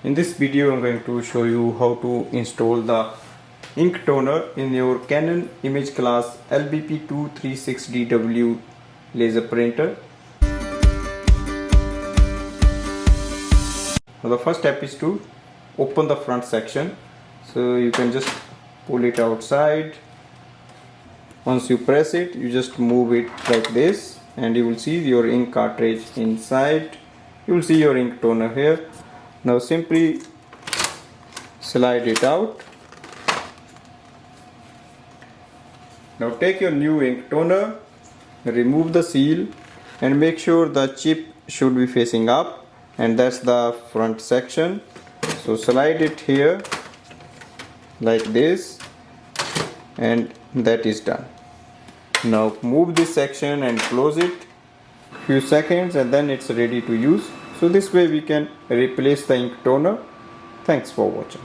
In this video I'm going to show you how to install the ink toner in your Canon Imageclass LBP236dw laser printer. Now the first step is to open the front section. So you can just pull it outside. Once you press it, you just move it like this and you will see your ink cartridge inside. You will see your ink toner here. Now simply slide it out. Now take your new ink toner, remove the seal and make sure the chip should be facing up, and that's the front section. So slide it here like this and that is done. Now move this section and close it few seconds and then it's ready to use. So this way we can replace the ink toner. Thanks for watching.